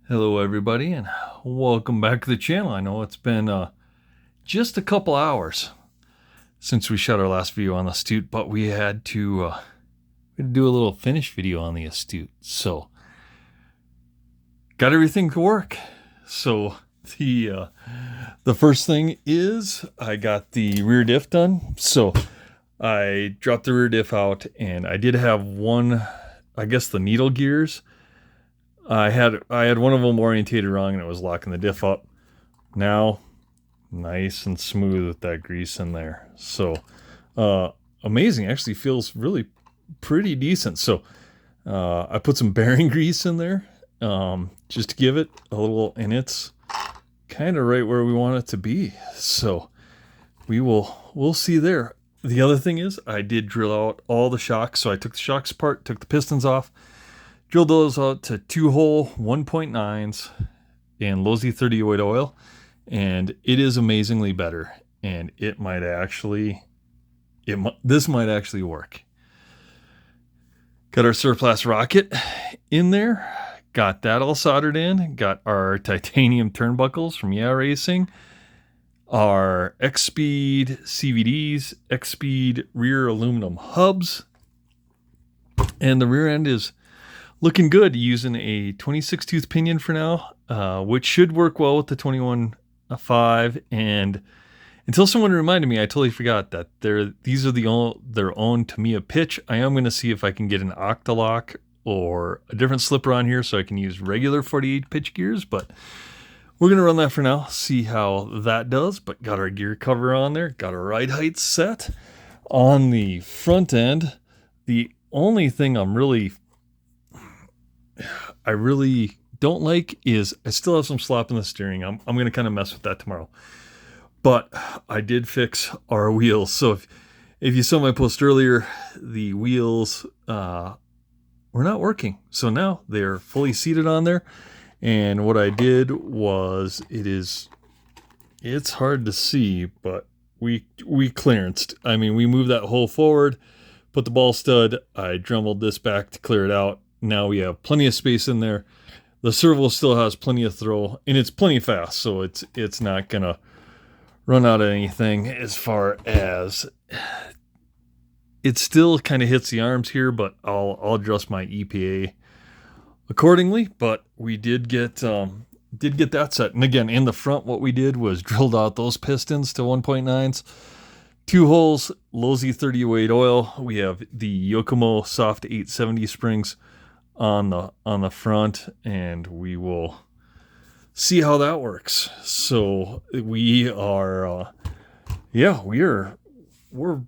Hello everybody and welcome back to the channel. I know it's been just a couple hours since we shot our last video on the Astute, but we had to do a little finish video on the Astute. So got everything to work. So the first thing is I got the rear diff done. So I dropped the rear diff out and I did have one, I guess the needle gears. I had one of them orientated wrong and it was locking the diff up. Now, nice and smooth with that grease in there. So, amazing. Actually feels really pretty decent. So, I put some bearing grease in there, just to give it a little, and it's kind of right where we want it to be. So, we'll see there. The other thing is I did drill out all the shocks. So I took the shocks apart, took the pistons off, drilled those out to 2-hole 1.9s and Losi 38 oil, and it is amazingly better. And it might actually, this might actually work. Got our surplus rocket in there, got that all soldered in, got our titanium turnbuckles from Yeah Racing, our X-Speed CVDs, X-Speed rear aluminum hubs, and the rear end is looking good, using a 26 tooth pinion for now, which should work well with the 21.5. And until someone reminded me, I totally forgot that these are their own Tamiya pitch. I am going to see if I can get an Octalock or a different slipper on here so I can use regular 48 pitch gears, but we're going to run that for now, see how that does. But got our gear cover on there, got our ride height set. On the front end, the only thing I really don't like is I still have some slop in the steering. I'm going to kind of mess with that tomorrow. But I did fix our wheels. So if you saw my post earlier, the wheels were not working. So now they're fully seated on there. And what I did was, it's hard to see, but we clearanced. I mean, we moved that hole forward, put the ball stud, I dremelled this back to clear it out. Now we have plenty of space in there. The servo still has plenty of throw, and it's plenty fast, so it's not gonna run out of anything. As far as it still kind of hits the arms here, but I'll adjust my EPA accordingly. But we did get that set. And again, in the front, what we did was drilled out those pistons to 1.9s. 2 holes, Losi 38 oil. We have the Yokomo Soft 870 springs on the front, and we will see how that works. So we are we're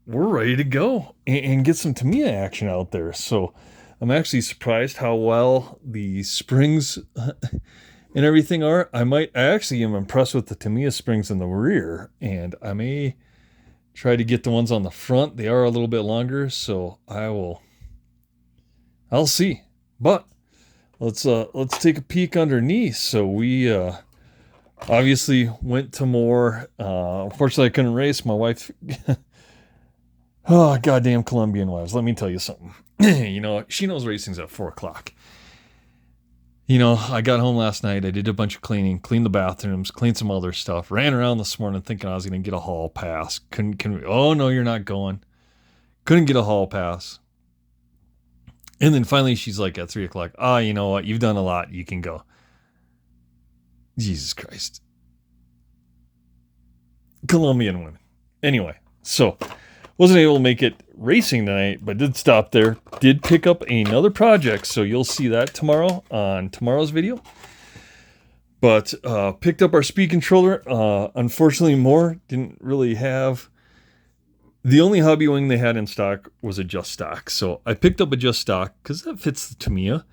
ready to go and get some Tamiya action out there. So I'm actually surprised how well the springs and everything are. I actually am impressed with the Tamiya springs in the rear, and I may try to get the ones on the front. They are a little bit longer, so I'll see. But let's take a peek underneath. So we obviously went to more. Unfortunately, I couldn't race. My wife, oh, goddamn Colombian wives. Let me tell you something. You know, she knows racing's at 4:00. You know, I got home last night. I did a bunch of cleaning, cleaned the bathrooms, cleaned some other stuff. Ran around this morning thinking I was going to get a hall pass. Oh no, you're not going. Couldn't get a hall pass. And then finally she's like at 3:00, "Ah, you know what? You've done a lot. You can go." Jesus Christ. Colombian women. Anyway, so wasn't able to make it racing tonight, but did stop there. Did pick up another project, so you'll see that tomorrow on tomorrow's video. But picked up our speed controller. Unfortunately, more didn't really have. The only hobby wing they had in stock was a Just Stock. So I picked up a Just Stock because that fits the Tamiya.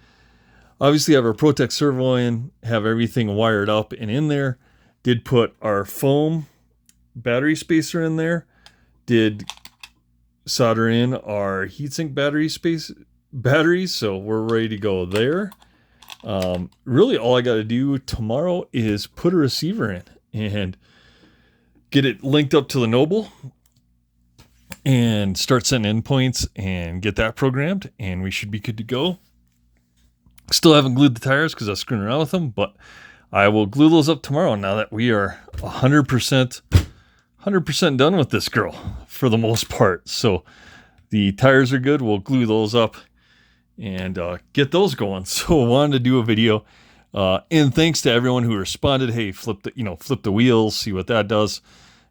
Obviously, I have our Protect servo in, have everything wired up and in there. Did put our foam battery spacer in there. Did solder in our heatsink batteries, so we're ready to go there. Really, all I got to do tomorrow is put a receiver in and get it linked up to the Noble and start sending endpoints and get that programmed, and we should be good to go. Still haven't glued the tires because I was screwing around with them, but I will glue those up tomorrow now that we are 100% done with this girl for the most part. So the tires are good. We'll glue those up and get those going. So I wanted to do a video, and thanks to everyone who responded. Hey, flip the wheels, see what that does.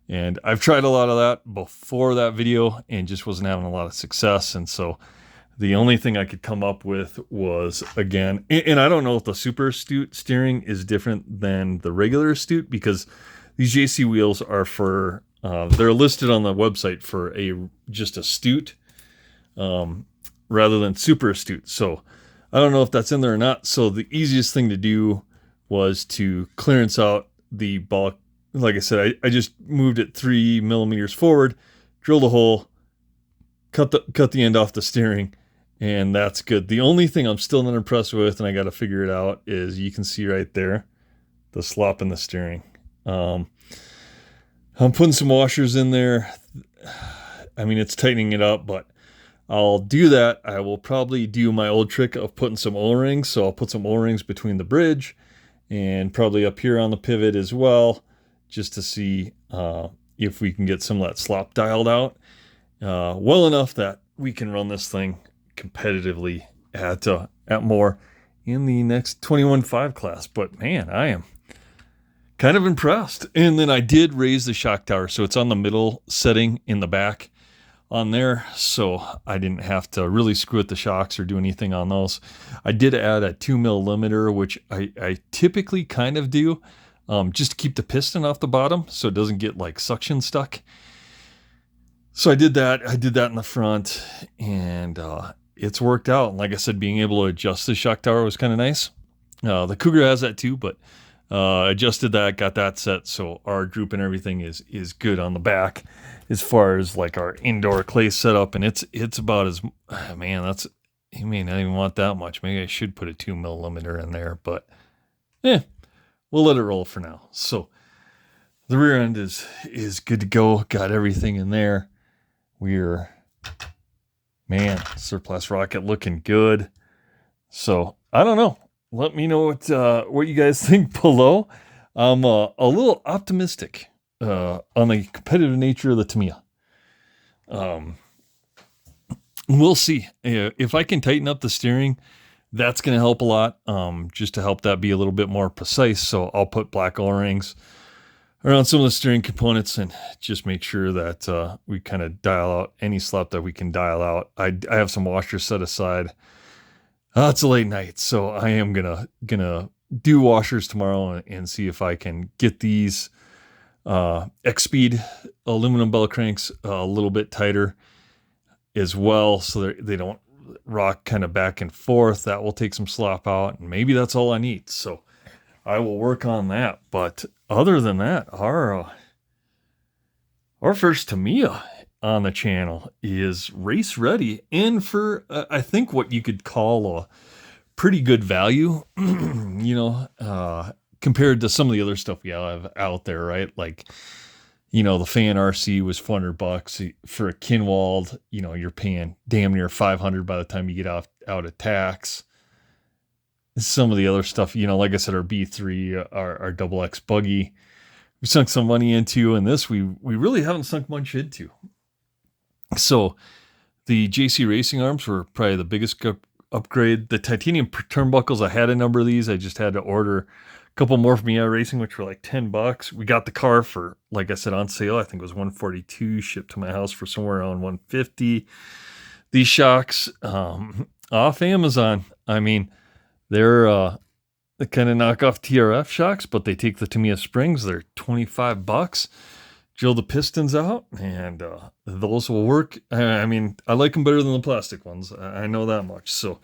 And I've tried a lot of that before that video and just wasn't having a lot of success. And so the only thing I could come up with was, again, and I don't know if the Super Astute steering is different than the regular Astute, because these JC wheels are for, they're listed on the website for just Astute, rather than Super Astute. So I don't know if that's in there or not. So the easiest thing to do was to clearance out the bulk. Like I said, I just moved it 3 millimeters forward, drilled a hole, cut the end off the steering, and that's good. The only thing I'm still not impressed with, and I got to figure it out, is you can see right there the slop in the steering. I'm putting some washers in there. I mean, it's tightening it up, but I'll do that. I will probably do my old trick of putting some O-rings. So I'll put some O-rings between the bridge and probably up here on the pivot as well, just to see if we can get some of that slop dialed out well enough that we can run this thing competitively at more in the next 21.5 class. But man, I am kind of impressed. And then I did raise the shock tower, so it's on the middle setting in the back on there, so I didn't have to really screw with the shocks or do anything on those. I did add a 2 mil limiter, which I typically kind of do, just to keep the piston off the bottom so it doesn't get like suction stuck. So I did that. I did that in the front, and it's worked out. And like I said, being able to adjust the shock tower was kind of nice. The Cougar has that too, but adjusted that, got that set, so our droop and everything is good on the back as far as like our indoor clay setup. And it's about as, man, that's, you may not even want that much. Maybe I should put a 2 mil limiter in there, but we'll let it roll for now. So the rear end is good to go. Got everything in there. We're, man, surplus rocket looking good. So I don't know. Let me know what you guys think below. I'm a little optimistic on the competitive nature of the Tamiya. We'll see. If I can tighten up the steering, that's going to help a lot, just to help that be a little bit more precise. So I'll put black O-rings around some of the steering components and just make sure that we kind of dial out any slop that we can dial out. I have some washers set aside. It's a late night, so I am gonna do washers tomorrow and see if I can get these X-Speed aluminum bell cranks a little bit tighter as well, so they don't rock kind of back and forth. That will take some slop out, and maybe that's all I need. So I will work on that. But other than that, our first Tamiya on the channel is race ready, and for I think what you could call a pretty good value, compared to some of the other stuff we have out there, right? Like, the Fan RC was $400 for a Kinwald. You're paying damn near $500 by the time you get out of tax. Some of the other stuff, like I said, our B3, our double X buggy, we sunk some money into, and this we really haven't sunk much into. So the JC racing arms were probably the biggest upgrade. The titanium turnbuckles, I had a number of these. I just had to order a couple more from EI Racing, which were like $10. We got the car for, like I said, on sale. I think it was $142, shipped to my house for somewhere around $150. These shocks off Amazon. I mean, they're the kind of knockoff TRF shocks, but they take the Tamiya springs. They're $25. Drill the pistons out, and those will work. I mean, I like them better than the plastic ones. I know that much. So,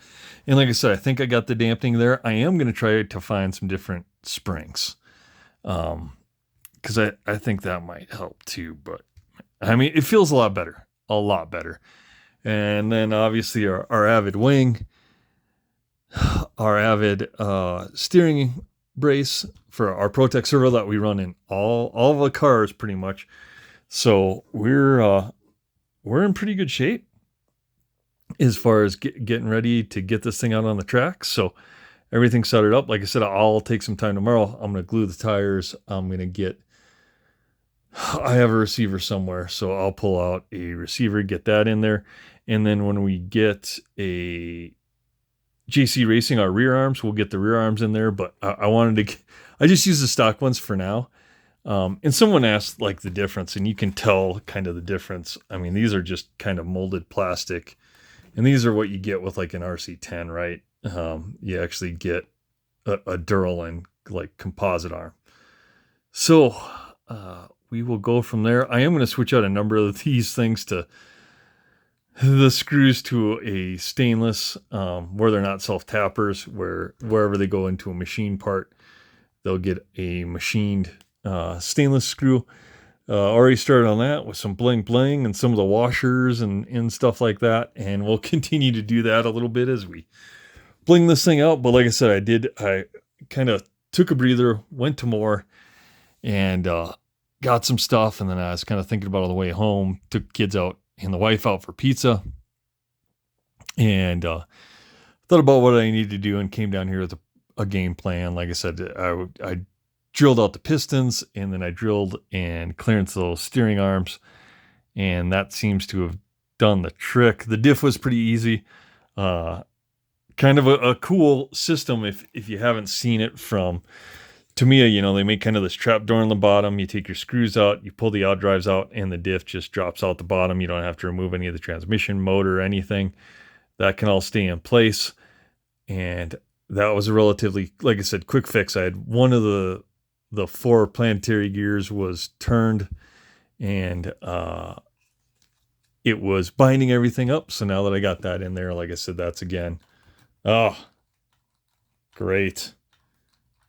and like I said, I think I got the dampening there. I am going to try to find some different springs, because I think that might help too. But I mean, it feels a lot better. And then obviously our Avid wing, our Avid steering brace for our Protec servo that we run in all the cars pretty much. So we're in pretty good shape as far as getting ready to get this thing out on the track. So everything soldered up. Like I said, I'll take some time tomorrow. I'm going to glue the tires. I'm going to get, I have a receiver somewhere, so I'll pull out a receiver, get that in there. And then when we get a JC Racing, our rear arms, we'll get the rear arms in there. But I wanted to, I just use the stock ones for now. And someone asked like the difference, and you can tell kind of the difference. I mean, these are just kind of molded plastic, and these are what you get with like an RC10, right? You actually get a Duralin like composite arm. So we will go from there. I am going to switch out a number of these things to the screws to a stainless, where they're not self-tappers, where wherever they go into a machine part, they'll get a machined stainless screw. Already started on that with some bling bling and some of the washers and stuff like that. And we'll continue to do that a little bit as we bling this thing out. But like I said, I kind of took a breather, went to more, and got some stuff. And then I was kind of thinking about it on the way home, took kids out and the wife out for pizza, and thought about what I needed to do and came down here with a game plan. Like I said, I drilled out the pistons, and then I drilled and clearanced those steering arms, and that seems to have done the trick. The diff was pretty easy. Kind of a cool system if you haven't seen it from Tamiya. You know, they make kind of this trap door on the bottom. You take your screws out, you pull the out drives out, and the diff just drops out the bottom. You don't have to remove any of the transmission, motor, or anything. That can all stay in place. And that was a relatively, like I said, quick fix. I had one of the 4 planetary gears was turned, and it was binding everything up. So now that I got that in there, like I said, that's again, oh, great.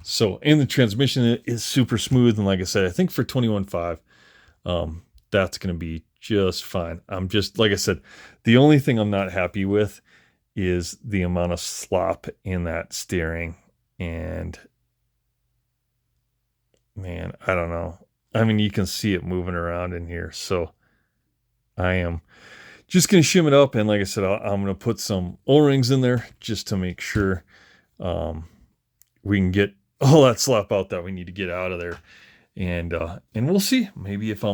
So, and the transmission is super smooth. And like I said, I think for 21.5, that's going to be just fine. I'm just, like I said, the only thing I'm not happy with is the amount of slop in that steering. And man, I don't know. I mean, you can see it moving around in here. So I am just going to shim it up. And like I said, I'm going to put some O-rings in there just to make sure we can get all that slop out that we need to get out of there. And we'll see. Maybe if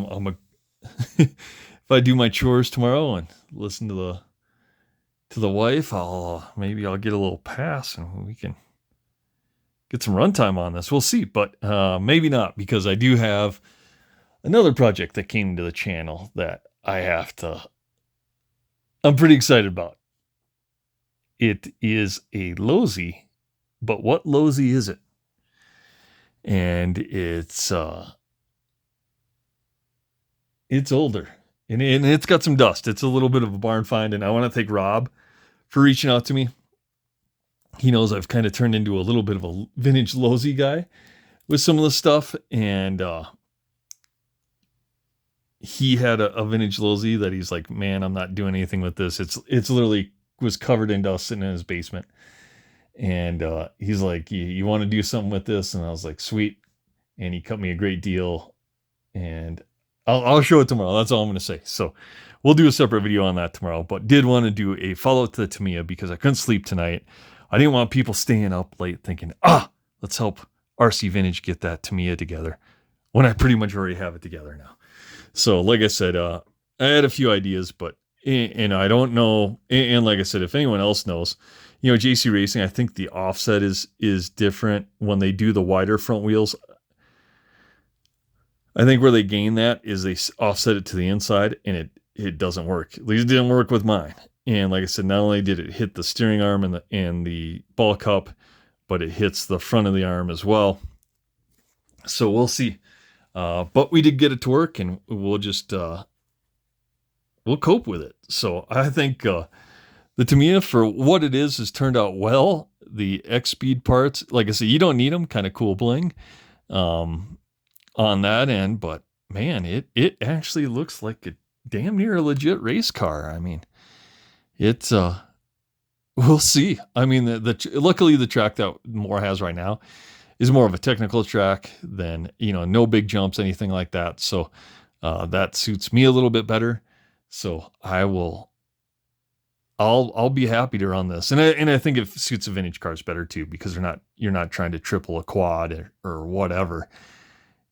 if I do my chores tomorrow and listen to the wife, maybe I'll get a little pass and we can get some runtime on this. We'll see, but maybe not, because I do have another project that came to the channel that I'm pretty excited about. It is a Losi, but what Losi is it? And it's older, and it's got some dust. It's a little bit of a barn find, and I want to thank Rob for reaching out to me. He knows I've kind of turned into a little bit of a vintage Losi guy with some of the stuff, and he had a vintage Losi that he's like, man, I'm not doing anything with this. It's literally was covered in dust sitting in his basement. And he's like, you want to do something with this? And I was like, sweet. And he cut me a great deal. And I'll show it tomorrow. That's all I'm going to say. So we'll do a separate video on that tomorrow. But did want to do a follow-up to the Tamiya because I couldn't sleep tonight. I didn't want people staying up late thinking, let's help RC Vintage get that Tamiya together, when I pretty much already have it together now. So like I said, I had a few ideas, but and I don't know. And like I said, if anyone else knows, you know, JC Racing, I think the offset is different when they do the wider front wheels. I think where they gain that is they offset it to the inside, and it doesn't work. At least it didn't work with mine. And like I said, not only did it hit the steering arm and the ball cup, but it hits the front of the arm as well. So we'll see. But we did get it to work, and we'll just we'll cope with it. So I think the Tamiya, for what it is, has turned out well. The X-Speed parts, like I said, you don't need them. Kind of cool bling on that end. But man, it actually looks like a damn near a legit race car. I mean, it's we'll see. I mean, luckily the track that Moore has right now is more of a technical track than, you know, no big jumps, anything like that. So that suits me a little bit better. So I will I'll be happy to run this. And I think it suits the vintage cars better too, because you're not trying to triple a quad or whatever.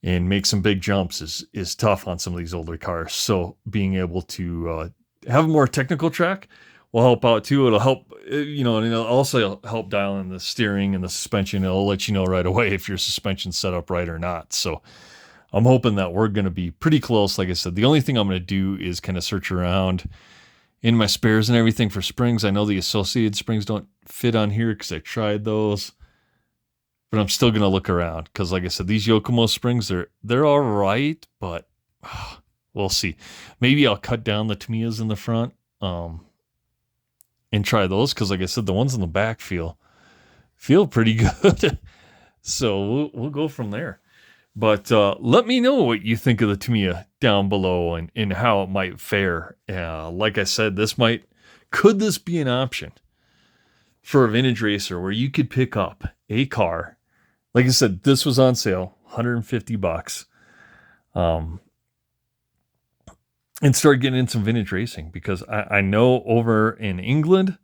And make some big jumps is tough on some of these older cars. So being able to have a more technical track will help out too. It'll help, and it'll also help dial in the steering and the suspension. It'll let you know right away if your suspension's set up right or not. So I'm hoping that we're going to be pretty close. Like I said, the only thing I'm going to do is kind of search around in my spares and everything for springs. I know the associated springs don't fit on here because I tried those. But I'm still going to look around because, like I said, these Yokomo springs, they're all right, but we'll see. Maybe I'll cut down the Tamiyas in the front and try those because, like I said, the ones in the back feel pretty good. So we'll go from there. But let me know what you think of the Tamiya down below and how it might fare. Like I said, could this be an option for a vintage racer where you could pick up a car? Like I said, this was on sale, $150, and start getting in some vintage racing, because I know over in England,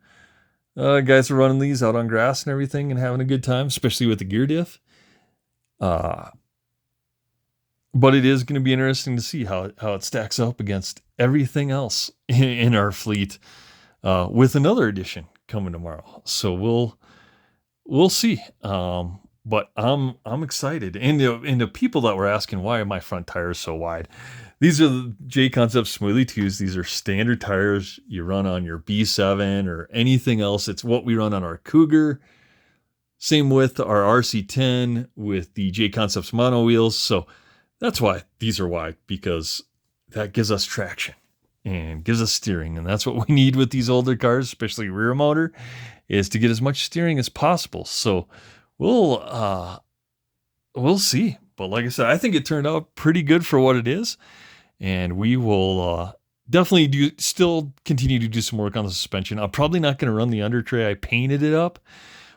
guys are running these out on grass and everything and having a good time, especially with the gear diff. But it is going to be interesting to see how it stacks up against everything else in our fleet with another edition coming tomorrow. So we'll see. But I'm excited. And the people that were asking, why are my front tires so wide? These are the J Concept Smoothie 2s. These are standard tires you run on your B7 or anything else. It's what we run on our Cougar. Same with our RC10 with the J Concepts mono wheels. So that's why these are wide, because that gives us traction and gives us steering. And that's what we need with these older cars, especially rear motor, is to get as much steering as possible. So we'll see. But like I said, I think it turned out pretty good for what it is. And we will definitely still continue to do some work on the suspension. I'm probably not going to run the under tray. I painted it up.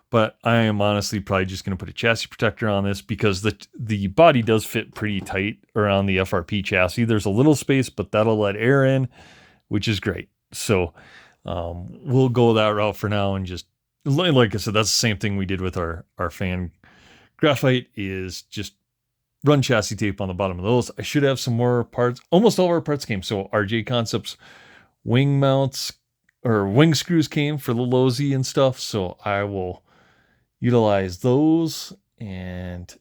But I am honestly probably just going to put a chassis protector on this, because the body does fit pretty tight around the FRP chassis. There's a little space, but that'll let air in, which is great. So we'll go that route for now, and just, like I said, that's the same thing we did with our fan graphite, is just run chassis tape on the bottom of those. I should have some more parts. Almost all of our parts came. So our J Concepts wing mounts or wing screws came for the Lozi and stuff. So I will utilize those, and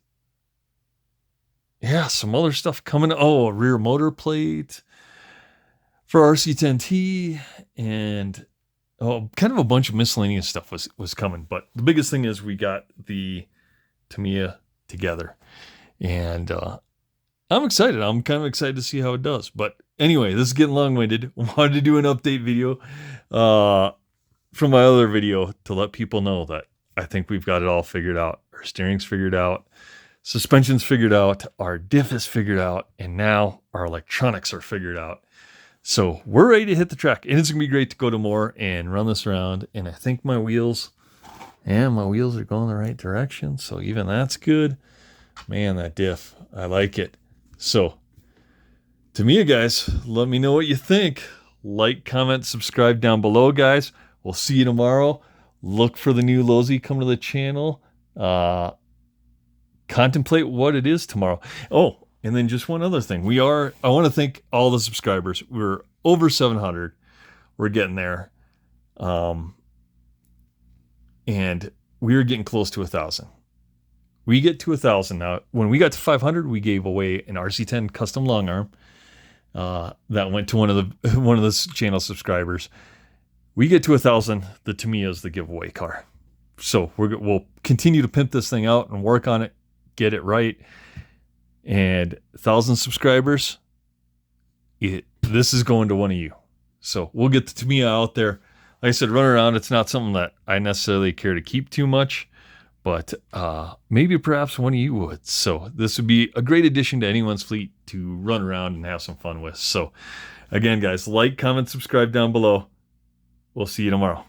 yeah, some other stuff coming. Oh, a rear motor plate for RC10T, and kind of a bunch of miscellaneous stuff was coming. But the biggest thing is we got the Tamiya together, and I'm excited. I'm kind of excited to see how it does. But anyway, this is getting long-winded. Wanted to do an update video from my other video to let people know that I think we've got it all figured out. Our steering's figured out, suspension's figured out, our diff is figured out, and now our electronics are figured out. So we're ready to hit the track, and it's going to be great to go to Moore and run this around. And I think my wheels are going the right direction. So even that's good. Man, that diff, I like it. So Tamiya, guys, let me know what you think. Like, comment, subscribe down below, guys. We'll see you tomorrow. Look for the new Lozi coming to the channel. Contemplate what it is tomorrow. Oh, and then just one other thing. I want to thank all the subscribers. We're over 700. We're getting there. And we're getting close to 1,000. We get to 1,000 now. When we got to 500, we gave away an RC10 custom long arm that went to one of the channel subscribers. We get to 1,000, the Tamiya is the giveaway car. So we'll continue to pimp this thing out and work on it, get it right. And 1,000 subscribers, this is going to one of you. So we'll get the Tamiya out there. Like I said, run around. It's not something that I necessarily care to keep too much, but maybe perhaps one of you would. So this would be a great addition to anyone's fleet to run around and have some fun with. So again, guys, like, comment, subscribe down below. We'll see you tomorrow.